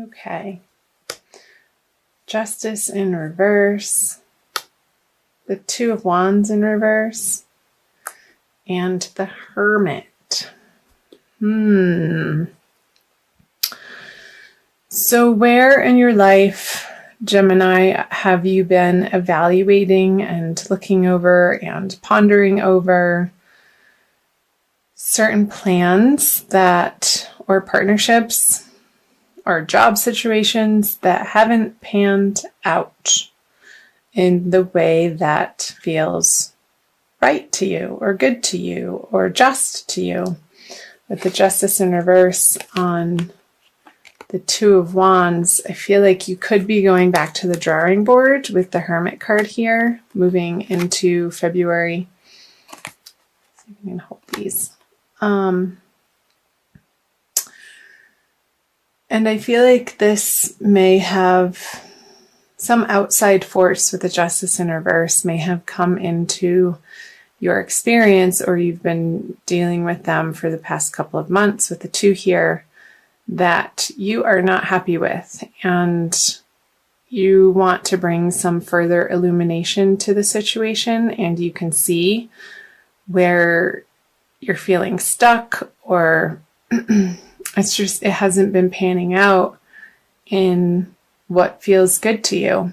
Okay. Justice in reverse. The Two of Wands in reverse. And the Hermit. So where in your life, Gemini, have you been evaluating and looking over and pondering over certain plans or partnerships or job situations that haven't panned out in the way that feels right to you or good to you or just to you? With the Justice in reverse on the Two of Wands, I feel like you could be going back to the drawing board with the Hermit card here, moving into February. Let's see if I can hold these. And I feel like this may have some outside force with the Justice in reverse may have come into your experience, or you've been dealing with them for the past couple of months with the two here that you are not happy with, and you want to bring some further illumination to the situation, and you can see where you're feeling stuck, or it hasn't been panning out in what feels good to you.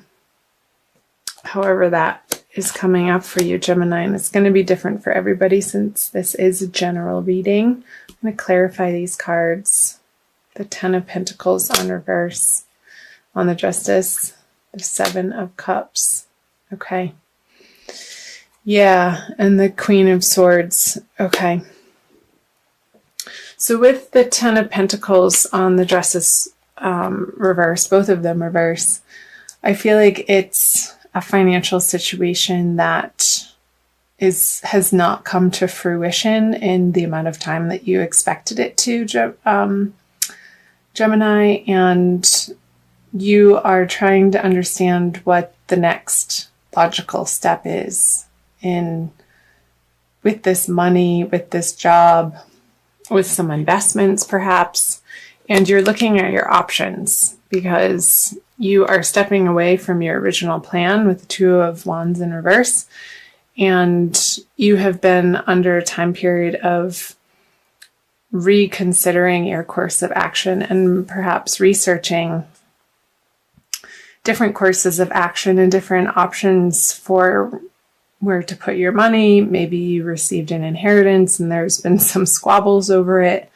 However that is coming up for you, Gemini, and it's going to be different for everybody since this is a general reading. I'm going to clarify these cards. The Ten of Pentacles on reverse on the Justice, the Seven of Cups. Okay. Yeah, and the Queen of Swords. Okay. So with the Ten of Pentacles on the Justice reverse, both of them reverse, I feel like it's a financial situation that has not come to fruition in the amount of time that you expected it to, Gemini, and you are trying to understand what the next logical step is with this money, with this job, with some investments perhaps, and you're looking at your options because you are stepping away from your original plan with the Two of Wands in reverse, and you have been under a time period of reconsidering your course of action and perhaps researching different courses of action and different options for where to put your money. Maybe you received an inheritance and there's been some squabbles over it,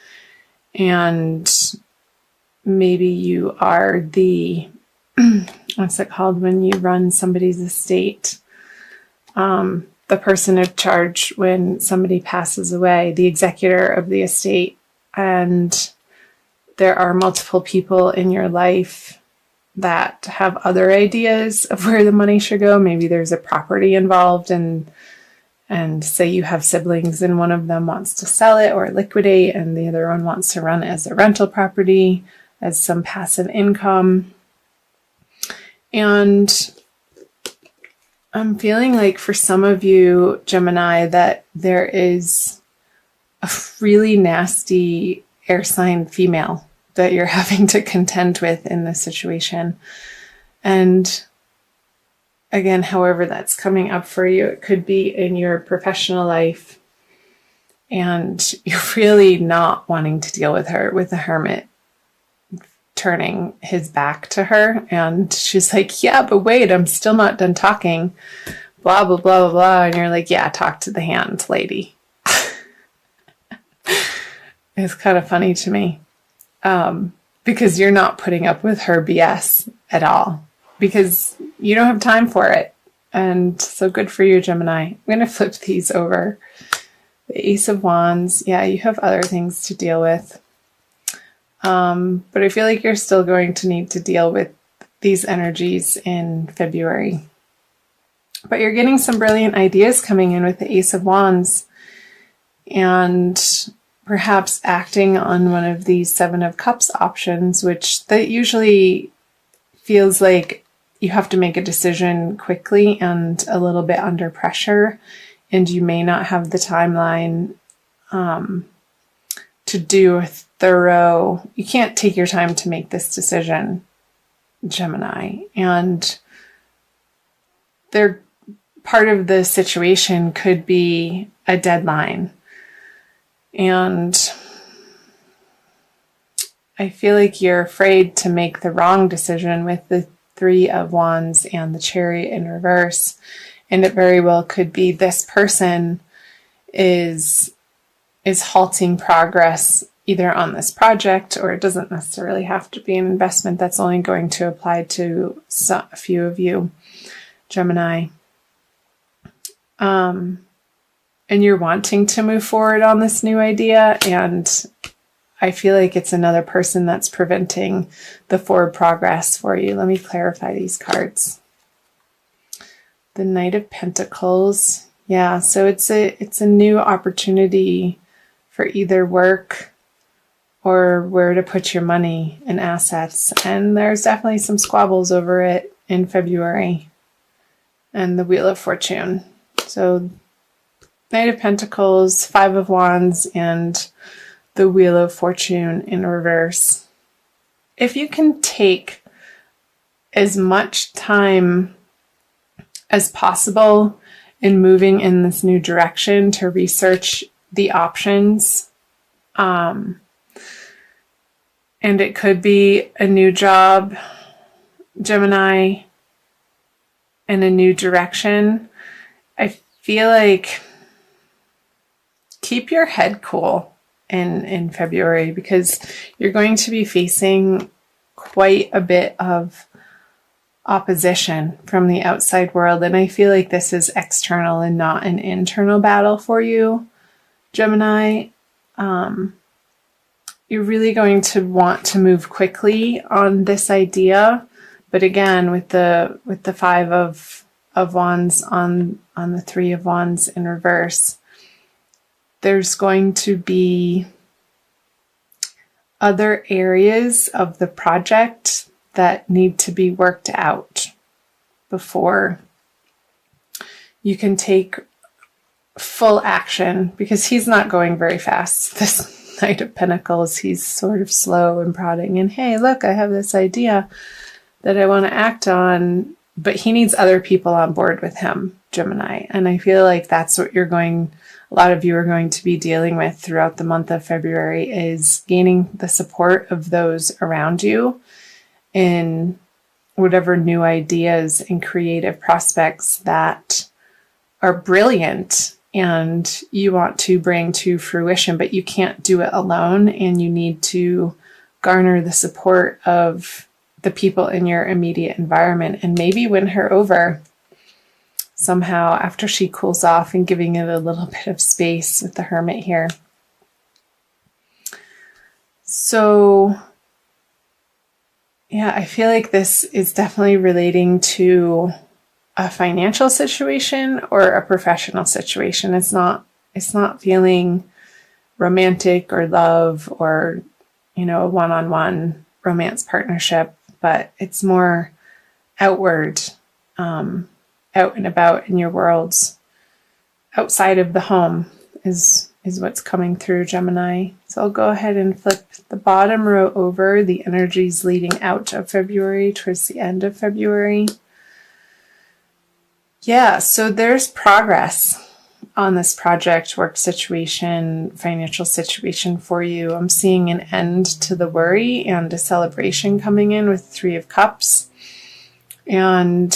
and maybe you are the what's it called when you run somebody's estate? The person in charge when somebody passes away, the executor of the estate, and there are multiple people in your life that have other ideas of where the money should go. Maybe there's a property involved, and say you have siblings and one of them wants to sell it or liquidate and the other one wants to run it as a rental property, as some passive income. And I'm feeling like for some of you, Gemini, that there is a really nasty air sign female that you're having to contend with in this situation. And again, however that's coming up for you, it could be in your professional life, and you're really not wanting to deal with her, with the Hermit turning his back to her, and she's like, yeah, but wait, I'm still not done talking, blah, blah, blah, blah, blah. And you're like, yeah, talk to the hand, lady. It's kind of funny to me, because you're not putting up with her BS at all, because you don't have time for it. And so good for you, Gemini. I'm going to flip these over. The Ace of Wands. Yeah, you have other things to deal with. But I feel like you're still going to need to deal with these energies in February. But you're getting some brilliant ideas coming in with the Ace of Wands, and perhaps acting on one of these Seven of Cups options, which that usually feels like you have to make a decision quickly and a little bit under pressure, and you may not have the timeline to to do a thorough, you can't take your time to make this decision, Gemini. And part of the situation could be a deadline. And I feel like you're afraid to make the wrong decision with the Three of Wands and the Chariot in reverse. And it very well could be this person is halting progress either on this project, or it doesn't necessarily have to be an investment. That's only going to apply to a few of you, Gemini. And you're wanting to move forward on this new idea, and I feel like it's another person that's preventing the forward progress for you. Let me clarify these cards. The Knight of Pentacles. Yeah, so it's a new opportunity for either work or where to put your money and assets. And there's definitely some squabbles over it in February. And the Wheel of Fortune. So Knight of Pentacles, Five of Wands, and the Wheel of Fortune in reverse. If you can take as much time as possible in moving in this new direction to research the options, and it could be a new job, Gemini, and a new direction. I feel like keep your head cool in February, because you're going to be facing quite a bit of opposition from the outside world. And I feel like this is external and not an internal battle for you, Gemini. You're really going to want to move quickly on this idea. But again, with the Five of Wands on the Three of Wands in reverse, there's going to be other areas of the project that need to be worked out before you can take full action, because he's not going very fast. This Knight of Pentacles, he's sort of slow and prodding, and hey, look, I have this idea that I want to act on, but he needs other people on board with him, Gemini. And I feel like that's what a lot of you are going to be dealing with throughout the month of February, is gaining the support of those around you in whatever new ideas and creative prospects that are brilliant and you want to bring to fruition, but you can't do it alone, and you need to garner the support of the people in your immediate environment and maybe win her over somehow after she cools off, and giving it a little bit of space with the Hermit here. So yeah, I feel like this is definitely relating to a financial situation or a professional situation. It's not feeling romantic or love or, a one-on-one romance partnership, but it's more outward, out and about in your worlds. Outside of the home is what's coming through, Gemini. So I'll go ahead and flip the bottom row over, the energies leading out of February towards the end of February. Yeah, so there's progress on this project, work situation, financial situation for you. I'm seeing an end to the worry and a celebration coming in with Three of Cups. And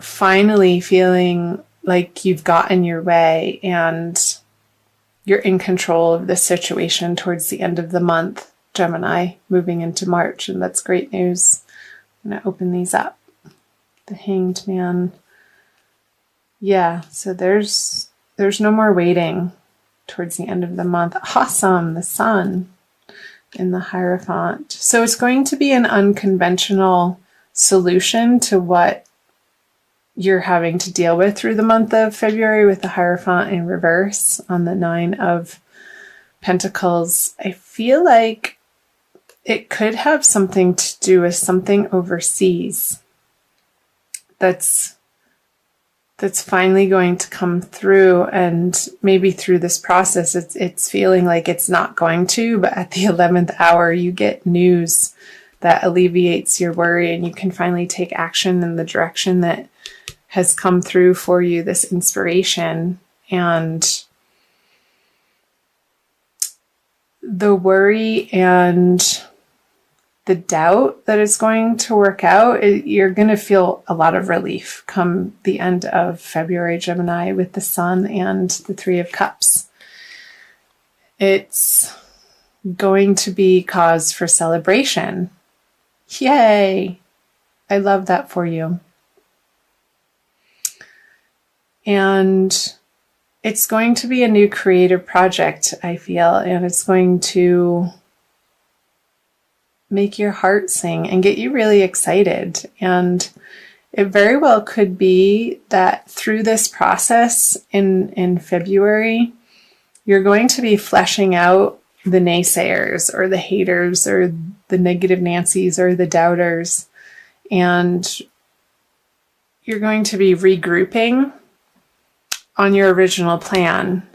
finally feeling like you've gotten your way and you're in control of the situation towards the end of the month, Gemini, moving into March. And that's great news. I'm going to open these up. The Hanged Man. Yeah, so there's no more waiting towards the end of the month. Awesome, the Sun in the Hierophant. So it's going to be an unconventional solution to what you're having to deal with through the month of February with the Hierophant in reverse on the Nine of Pentacles. I feel like it could have something to do with something overseas that's that's finally going to come through. And maybe through this process, it's feeling like it's not going to, but at the 11th hour, you get news that alleviates your worry, and you can finally take action in the direction that has come through for you, this inspiration. And the worry and the doubt that it's going to work out, you're going to feel a lot of relief come the end of February, Gemini, with the Sun and the Three of Cups. It's going to be cause for celebration. Yay! I love that for you. And it's going to be a new creative project, I feel, and it's going to make your heart sing and get you really excited. And it very well could be that through this process in February, you're going to be fleshing out the naysayers or the haters or the negative Nancys or the doubters. And you're going to be regrouping on your original plan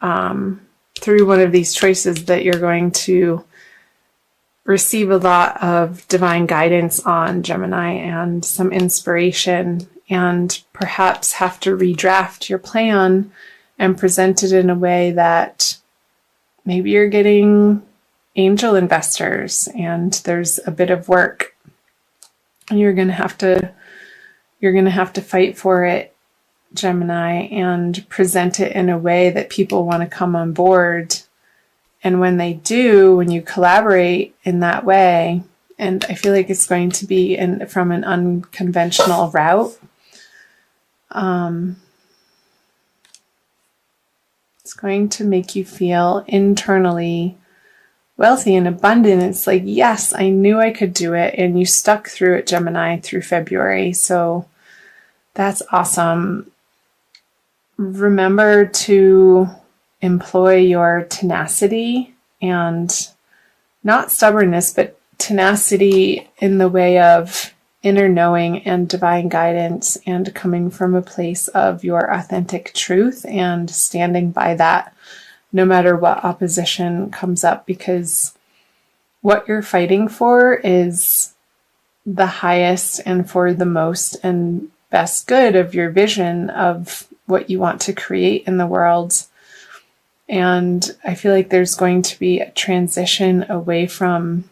through one of these choices that you're going to receive a lot of divine guidance on, Gemini, and some inspiration, and perhaps have to redraft your plan and present it in a way that maybe you're getting angel investors and there's a bit of work and you're going to have to fight for it, Gemini, and present it in a way that people want to come on board. And when they do, when you collaborate in that way, and I feel like it's going to be from an unconventional route, it's going to make you feel internally wealthy and abundant. It's like, yes, I knew I could do it. And you stuck through it, Gemini, through February. So that's awesome. Remember to employ your tenacity, and not stubbornness, but tenacity in the way of inner knowing and divine guidance, and coming from a place of your authentic truth and standing by that no matter what opposition comes up, because what you're fighting for is the highest and for the most and best good of your vision of what you want to create in the world. And I feel like there's going to be a transition away from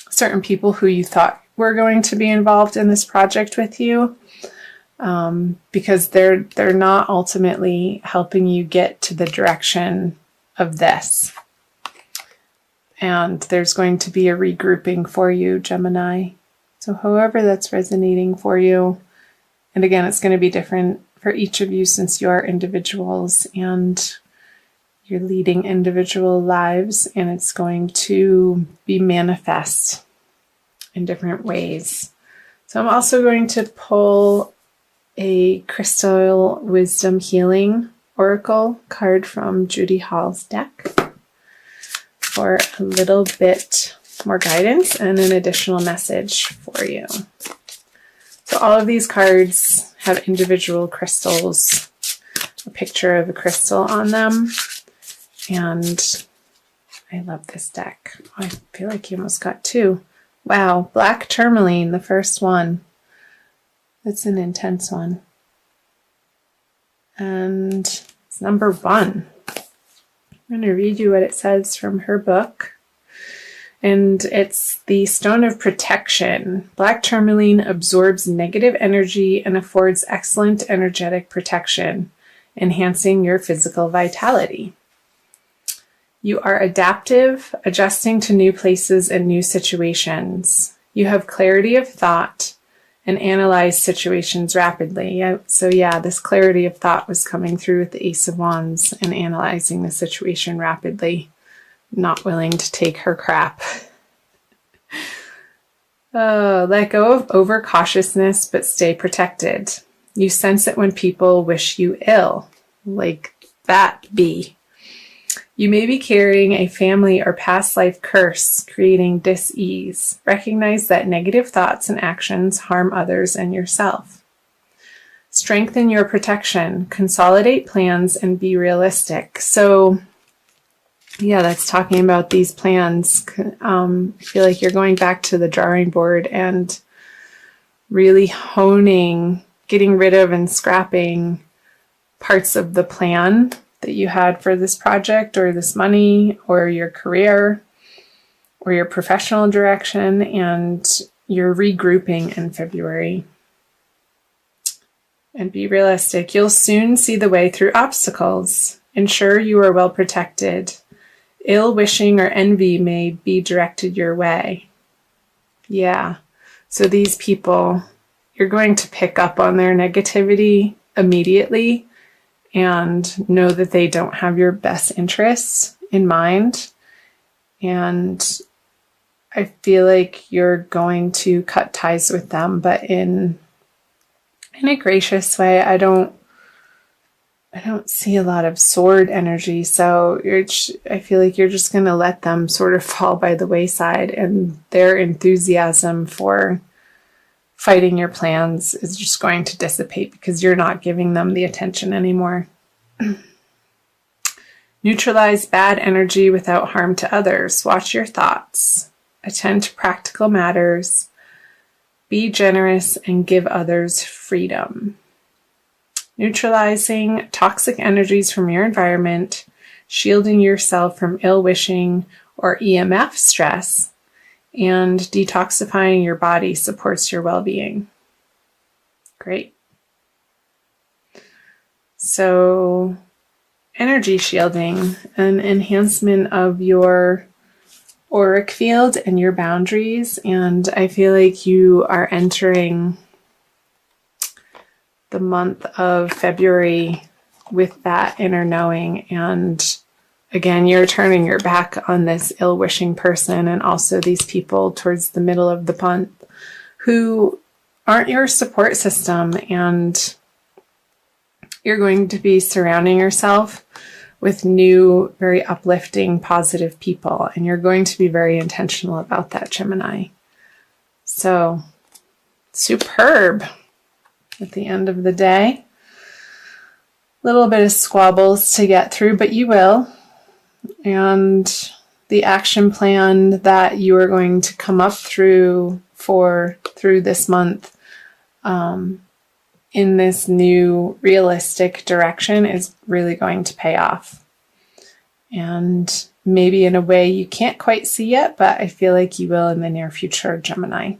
certain people who you thought were going to be involved in this project with you, because they're not ultimately helping you get to the direction of this. And there's going to be a regrouping for you, Gemini. So however that's resonating for you, and again, it's going to be different for each of you since you are individuals and you're leading individual lives, and it's going to be manifest in different ways. So I'm also going to pull a Crystal Wisdom Healing Oracle card from Judy Hall's deck for a little bit more guidance and an additional message for you. So all of these cards have individual crystals, a picture of a crystal on them. And I love this deck. Oh, I feel like you almost got two. Wow, black tourmaline, the first one. That's an intense one. And it's number 1. I'm going to read you what it says from her book. And it's the Stone of Protection. Black tourmaline absorbs negative energy and affords excellent energetic protection, enhancing your physical vitality. You are adaptive, adjusting to new places and new situations. You have clarity of thought and analyze situations rapidly. So yeah, this clarity of thought was coming through with the Ace of Wands and analyzing the situation rapidly, not willing to take her crap. Let go of overcautiousness, but stay protected. You sense it when people wish you ill. Like that bee. You may be carrying a family or past life curse, creating dis-ease. Recognize that negative thoughts and actions harm others and yourself. Strengthen your protection, consolidate plans, and be realistic. So yeah, that's talking about these plans. I feel like you're going back to the drawing board and really honing, getting rid of and scrapping parts of the plan that you had for this project or this money or your career or your professional direction, and you're regrouping in February. And be realistic. You'll soon see the way through obstacles. Ensure you are well protected. Ill wishing or envy may be directed your way. Yeah. So these people, you're going to pick up on their negativity immediately and know that they don't have your best interests in mind. And I feel like you're going to cut ties with them, but in a gracious way. I don't see a lot of sword energy, so I feel like you're just going to let them sort of fall by the wayside, and their enthusiasm for fighting your plans is just going to dissipate because you're not giving them the attention anymore. Neutralize bad energy without harm to others. Watch your thoughts. Attend to practical matters. Be generous and give others freedom. Neutralizing toxic energies from your environment, shielding yourself from ill-wishing or EMF stress, and detoxifying your body supports your well-being. Great. So, energy shielding, an enhancement of your auric field and your boundaries, and I feel like you are entering the month of February with that inner knowing, and again, you're turning your back on this ill-wishing person and also these people towards the middle of the month who aren't your support system, and you're going to be surrounding yourself with new, very uplifting, positive people. And you're going to be very intentional about that, Gemini. So, superb at the end of the day. A little bit of squabbles to get through, but you will. And the action plan that you are going to come up through this month, in this new realistic direction is really going to pay off. And maybe in a way you can't quite see yet, but I feel like you will in the near future, Gemini.